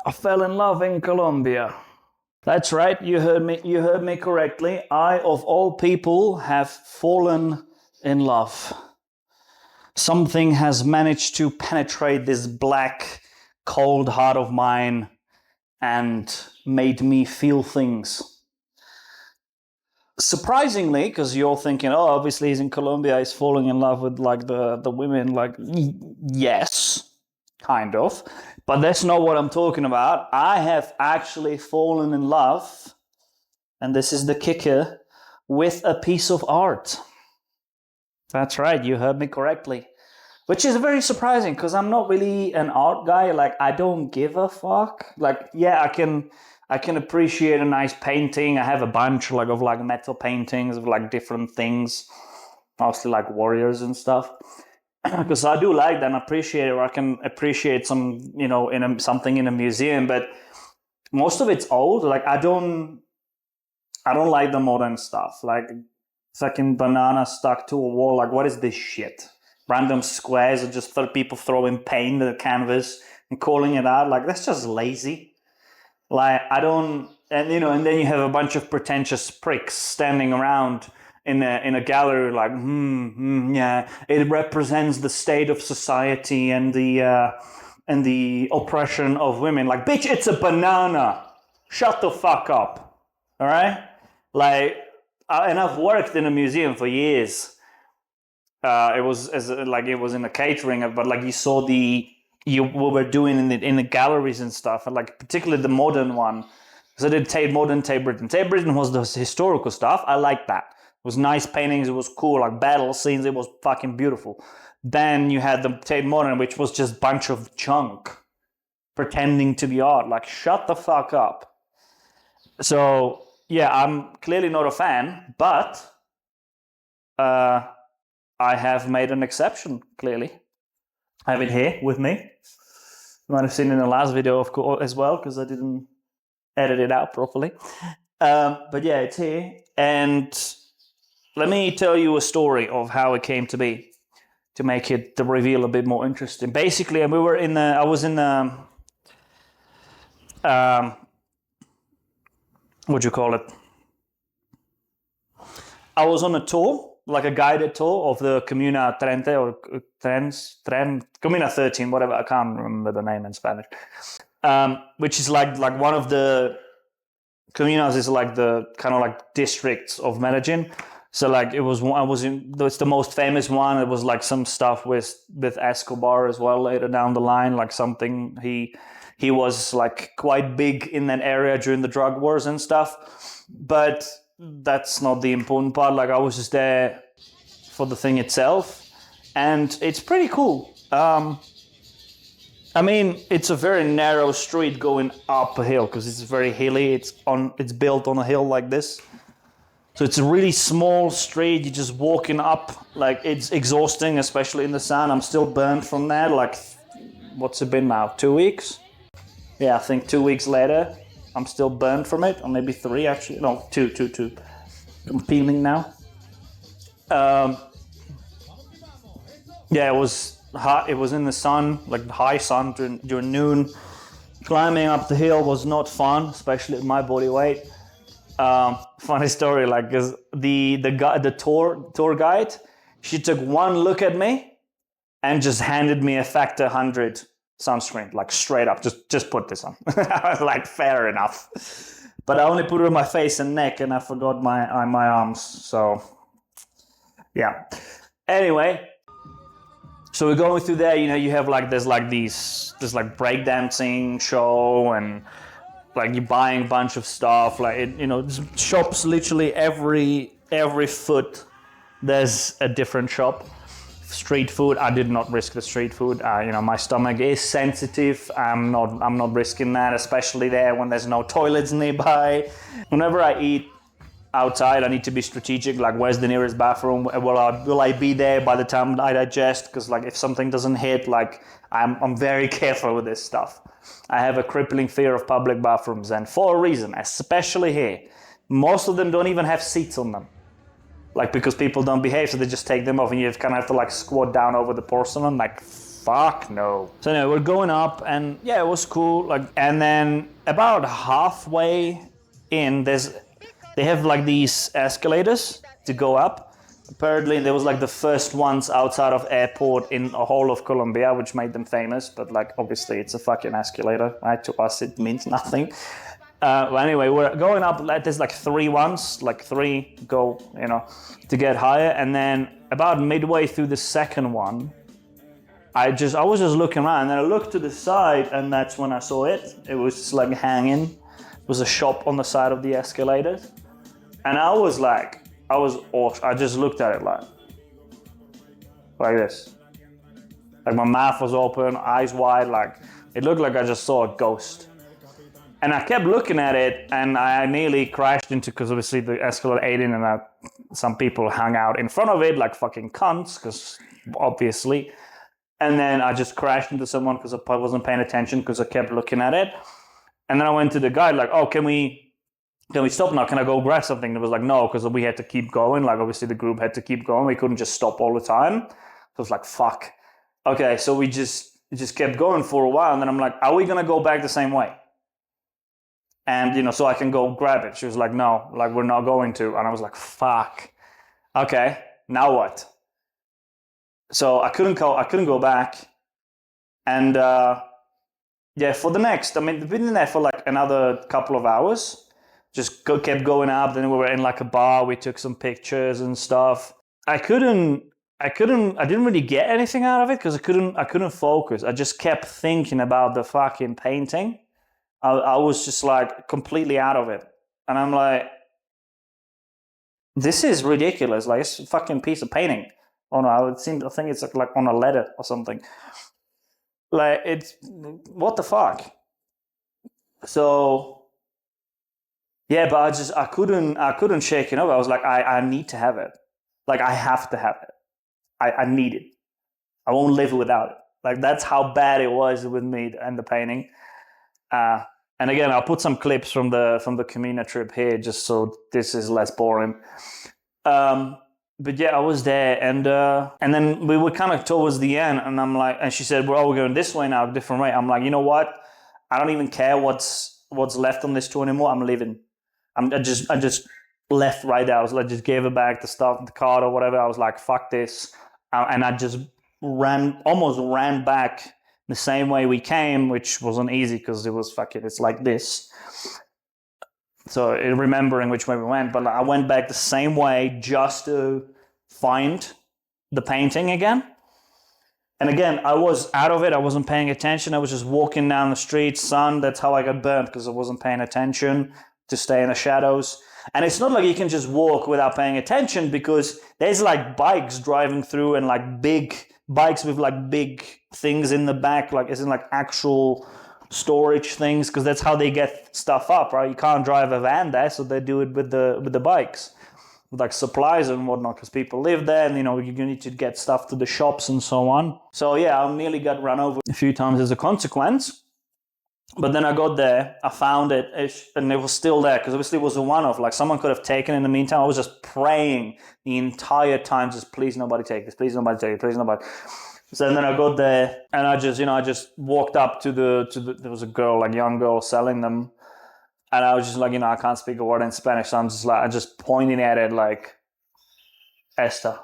I fell in love in Colombia. That's right, you heard me correctly. I, of all people, have fallen in love. Something has managed to penetrate this black, cold heart of mine and made me feel things. Surprisingly, because you're thinking, oh, obviously he's in Colombia, he's falling in love with like the women, like, yes, kind of. But that's not what I'm talking about. I have actually fallen in love, and this is the kicker, with a piece of art. That's right, you heard me correctly. Which is very surprising because I'm not really an art guy. Like, I don't give a fuck. Like, yeah, I can appreciate a nice painting. I have a bunch like of like metal paintings of like different things, mostly like warriors and stuff. Because I do like that and appreciate it. Or I can appreciate some, something in a museum, but most of it's old. Like, I don't like the modern stuff. Like, fucking banana stuck to a wall. Like, what is this shit? Random squares or just people throwing paint at the canvas and calling it out. Like, that's just lazy. Like, I don't, and then you have a bunch of pretentious pricks standing around in a gallery like, yeah, it represents the state of society and the oppression of women. Like, bitch, it's a banana. Shut the fuck up. All right? Like, and I've worked in a museum for years. It was in the catering, but like you saw what we're doing in the galleries and stuff, and like particularly the modern one. Because I did modern Tate Britain. Tate Britain was the historical stuff. I liked that. It was nice paintings. It was cool, like battle scenes. It was fucking beautiful. Then you had the Tate Modern, which was just a bunch of junk pretending to be art. Like, shut the fuck up. So yeah, I'm clearly not a fan, but I have made an exception, clearly. I have it here with me. You might have seen it in the last video, of course, as well, because I didn't edit it out properly. But yeah, it's here. And let me tell you a story of how it came to be, to make the reveal a bit more interesting. Basically, I was in the, what do you call it? I was on a tour, like a guided tour of the Comuna 30 or Comuna 13, whatever, I can't remember the name in Spanish. Which is like one of the comunas is like the kind of like districts of Medellin. So like it's the most famous one. It was like some stuff with Escobar as well later down the line, like something he was like quite big in that area during the drug wars and stuff. But that's not the important part. Like, I was just there for the thing itself, and it's pretty cool. I mean, it's a very narrow street going up a hill because it's very hilly. It's built on a hill like this, so it's a really small street. You're just walking up. Like, it's exhausting, especially in the sun. I'm still burnt from that. Like, what's it been now? 2 weeks? Yeah, I think 2 weeks later. I'm still burned from it, or maybe 3 actually. No, 2. I'm peeling now. Yeah, it was hot. It was in the sun, like high sun during noon. Climbing up the hill was not fun, especially at my body weight. Funny story, like, cause the tour guide, she took one look at me and just handed me a Factor 100 sunscreen, like straight up, just put this on. I was like, fair enough. But I only put it on my face and neck, and I forgot my arms. So yeah. Anyway, so we're going through there. You have like there's like breakdancing show, and like you're buying a bunch of stuff. Like shops literally every foot. There's a different shop. Street food, I did not risk the street food. My stomach is sensitive. I'm not risking that, especially there when there's no toilets nearby. Whenever I eat outside, I need to be strategic. Like, where's the nearest bathroom? Will I be there by the time I digest? Because like, if something doesn't hit, like, I'm very careful with this stuff. I have a crippling fear of public bathrooms, and for a reason, especially here. Most of them don't even have seats on them. Like, because people don't behave, so they just take them off, and you kind of have to like squat down over the porcelain. Like, fuck no. So anyway, we're going up, and yeah, it was cool. Like, and then about halfway in, they have like these escalators to go up. Apparently, there was like the first ones outside of airport in the whole of Colombia, which made them famous. But like, obviously, it's a fucking escalator, right? To us, it means nothing. Well, anyway, we're going up. There's like three ones, like three go, to get higher. And then about midway through the second one, I was just looking around, and then I looked to the side, and that's when I saw it. It was just like hanging. It was a shop on the side of the escalator, and I was awesome. I just looked at it like this. Like my mouth was open, eyes wide, like it looked like I just saw a ghost. And I kept looking at it, and I nearly crashed into, because obviously the escalator ate in, and some people hung out in front of it like fucking cunts, because obviously. And then I just crashed into someone because I wasn't paying attention, because I kept looking at it. And then I went to the guy like, oh, can we stop now? Can I go grab something? And it was like, no, because we had to keep going. Like, obviously the group had to keep going. We couldn't just stop all the time. So I was like, fuck. Okay, so we just kept going for a while. And then I'm like, are we going to go back the same way? And, so I can go grab it. She was like, no, like, we're not going to. And I was like, fuck. Okay, now what? So I couldn't go back. And for the next, we've been in there for like another couple of hours. Just kept going up. Then we were in like a bar. We took some pictures and stuff. I didn't really get anything out of it because I couldn't focus. I just kept thinking about the fucking painting. I was just like completely out of it. And I'm like, this is ridiculous. Like, it's a fucking piece of painting. Oh no, I think it's like on a letter or something. Like, it's, what the fuck? So, yeah, but I couldn't shake it up. I was like, I need to have it. Like, I have to have it. I need it. I won't live without it. Like, that's how bad it was with me and the painting. And again, I'll put some clips from the Camino trip here, just so this is less boring. But yeah, I was there, and then we were kind of towards the end, and I'm like, and she said, "Well, we're going this way now, a different way." I'm like, you know what? I don't even care what's left on this tour anymore. I'm leaving. I just left right there. I was like, just gave her back the stuff, the card or whatever. I was like, fuck this, and I just almost ran back the same way we came, which wasn't easy because it's like this. So remembering which way we went, but I went back the same way just to find the painting again. And again, I was out of it. I wasn't paying attention. I was just walking down the street, sun. That's how I got burnt, because I wasn't paying attention to stay in the shadows. And it's not like you can just walk without paying attention, because there's like bikes driving through, and like big bikes with like big things in the back, like isn't like actual storage things, because that's how they get stuff up, right? You can't drive a van there, so they do it with the bikes, with like supplies and whatnot, because people live there, and you need to get stuff to the shops and so on. So yeah, I nearly got run over a few times as a consequence. But then I got there, I found it, and it was still there, because obviously it was a one-off. Like, someone could have taken it in the meantime. I was just praying the entire time, just please nobody take this, please nobody take it, please nobody. So then I got there, and I just walked up to the there was a girl, like young girl, selling them, and I was just like, I can't speak a word in Spanish, so I'm just pointing at it like, Esta.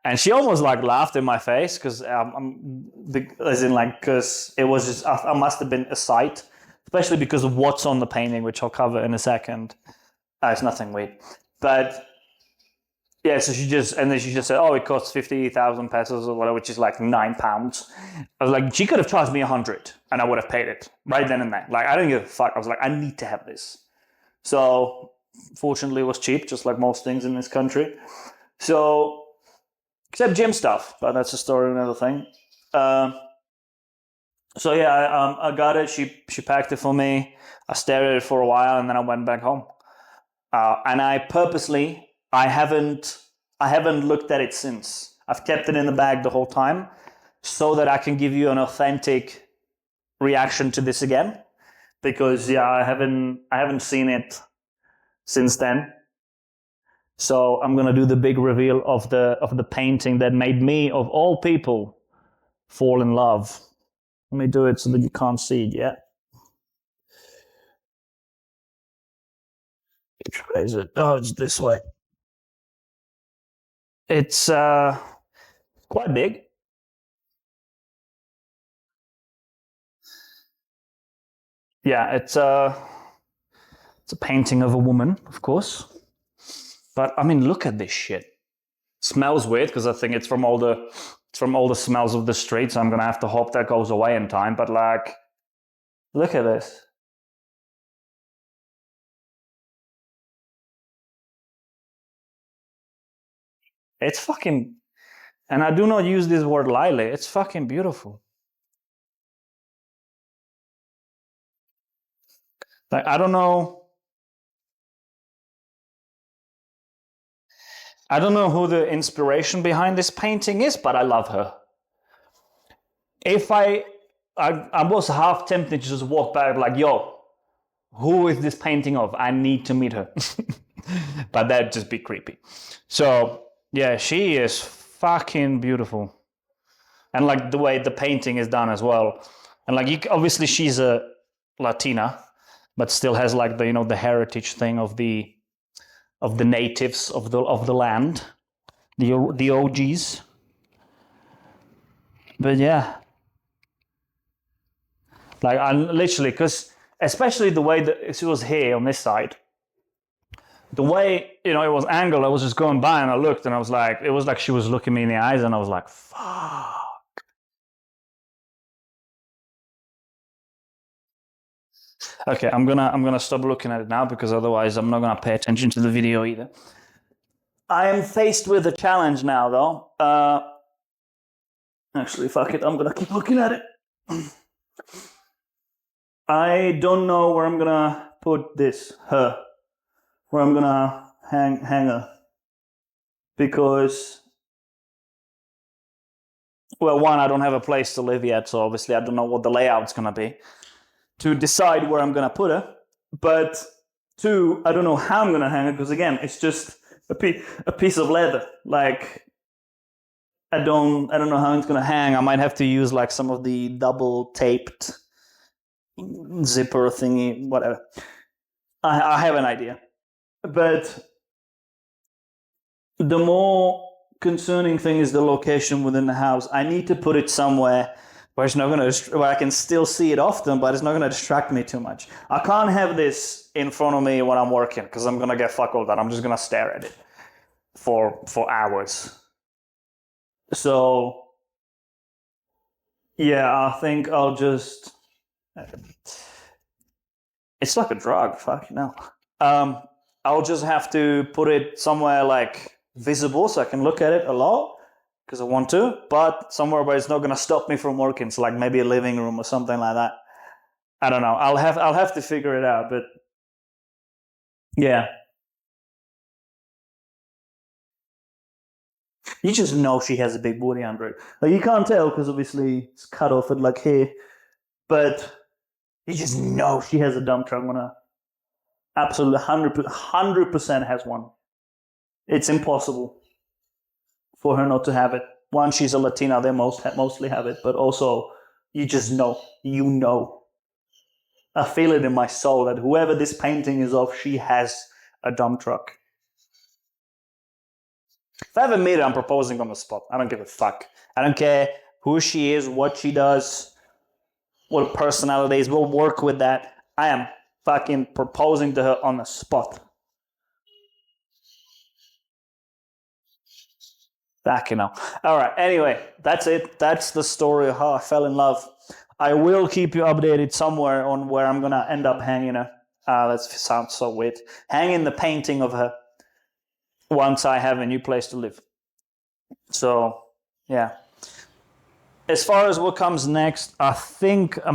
And she almost like laughed in my face, because because it was just, I must have been a sight, especially because of what's on the painting, which I'll cover in a second. It's nothing weird, but yeah. So she just said, "Oh, it costs 50,000 pesos or whatever, which is like £9." I was like, she could have charged me 100, and I would have paid it right then and there. Like, I didn't give a fuck. I was like, I need to have this. So fortunately, it was cheap, just like most things in this country. So. Except gym stuff, but that's a story, another thing. So yeah, I got it. She packed it for me. I stared at it for a while, and then I went back home. And I haven't looked at it since. I've kept it in the bag the whole time, so that I can give you an authentic reaction to this again. Because yeah, I haven't seen it since then. So I'm gonna do the big reveal of the painting that made me, of all people, fall in love. Let me do it so that you can't see it yet. Which way is it? Oh, it's this way. It's quite big. Yeah, it's a painting of a woman, of course. But I mean, look at this shit. It smells weird because I think it's from all the smells of the street. So I'm gonna have to hope that goes away in time. But like, look at this. It's fucking, and I do not use this word lightly. It's fucking beautiful. Like, I don't know who the inspiration behind this painting is, but I love her. If I was half tempted to just walk back like, yo, who is this painting of? I need to meet her. But that'd just be creepy. So yeah, she is fucking beautiful. And like the way the painting is done as well. And like, obviously she's a Latina, but still has like the, the heritage thing of the natives of the land, the OGs. But yeah, like I literally, because especially the way that she was here on this side, the way it was angled, I was just going by and I looked and I was like, it was like she was looking me in the eyes and I was like, fuck. Okay, I'm gonna stop looking at it now because otherwise I'm not gonna pay attention to the video either. I am faced with a challenge now, though. Actually, fuck it. I'm gonna keep looking at it. I don't know where I'm gonna put this, her. Where I'm gonna hang her. Because, well, one, I don't have a place to live yet, so obviously I don't know what the layout's gonna be to decide where I'm gonna put her. But two, I don't know how I'm gonna hang her, because again, it's just a piece of leather. Like, I don't know how it's gonna hang. I might have to use like some of the double taped zipper thingy, whatever. I have an idea, but the more concerning thing is the location within the house. I need to put it somewhere where it's not where I can still see it often, but it's not gonna distract me too much. I can't have this in front of me when I'm working because I'm gonna get fuck all that. I'm just gonna stare at it for hours. So yeah, I think I'll just. It's like a drug, fuck you know. I'll just have to put it somewhere like visible so I can look at it a lot because I want to, but somewhere where it's not gonna stop me from working. So like maybe a living room or something like that. I don't know. I'll have to figure it out, but yeah. You just know she has a big booty under it. Like you can't tell because obviously it's cut off at like here, but you just know she has a dump truck on her. Absolutely 100% has one. It's impossible for her not to have it. One, she's a Latina, they mostly have it, but also you just know. You know. I feel it in my soul that whoever this painting is of, she has a dump truck. If I ever meet her, I'm proposing on the spot. I don't give a fuck. I don't care who she is, what she does, what personality is. We'll work with that. I am fucking proposing to her on the spot. Back, All right. Anyway, that's it. That's the story of how I fell in love. I will keep you updated somewhere on where I'm gonna end up hanging her. That sounds so weird. Hanging the painting of her once I have a new place to live. So, yeah. As far as what comes next, I'm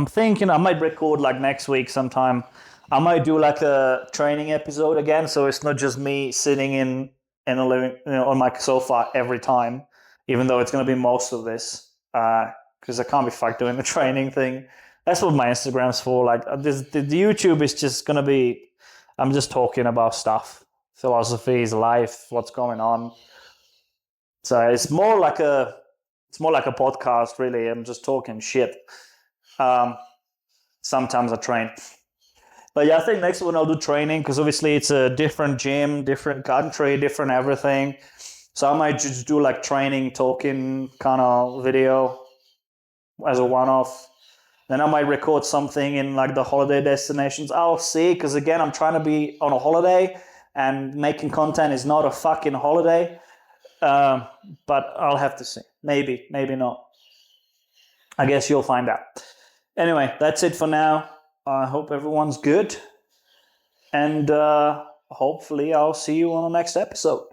thinking I might record like next week sometime. I might do like a training episode again, so it's not just me sitting in a living, on my sofa every time, even though it's going to be most of this, because I can't be fucked doing the training thing. That's what my Instagram's for. Like the YouTube is just going to be, I'm just talking about stuff. philosophies, life, what's going on. So it's more like a podcast, really. I'm just talking shit. Sometimes I train. But yeah, I think next one I'll do training because obviously it's a different gym, different country, different everything. So I might just do like training, talking kind of video as a one-off. Then I might record something in like the holiday destinations. I'll see, because again, I'm trying to be on a holiday and making content is not a fucking holiday. But I'll have to see. Maybe, maybe not. I guess you'll find out. Anyway, that's it for now. I hope everyone's good. And hopefully I'll see you on the next episode.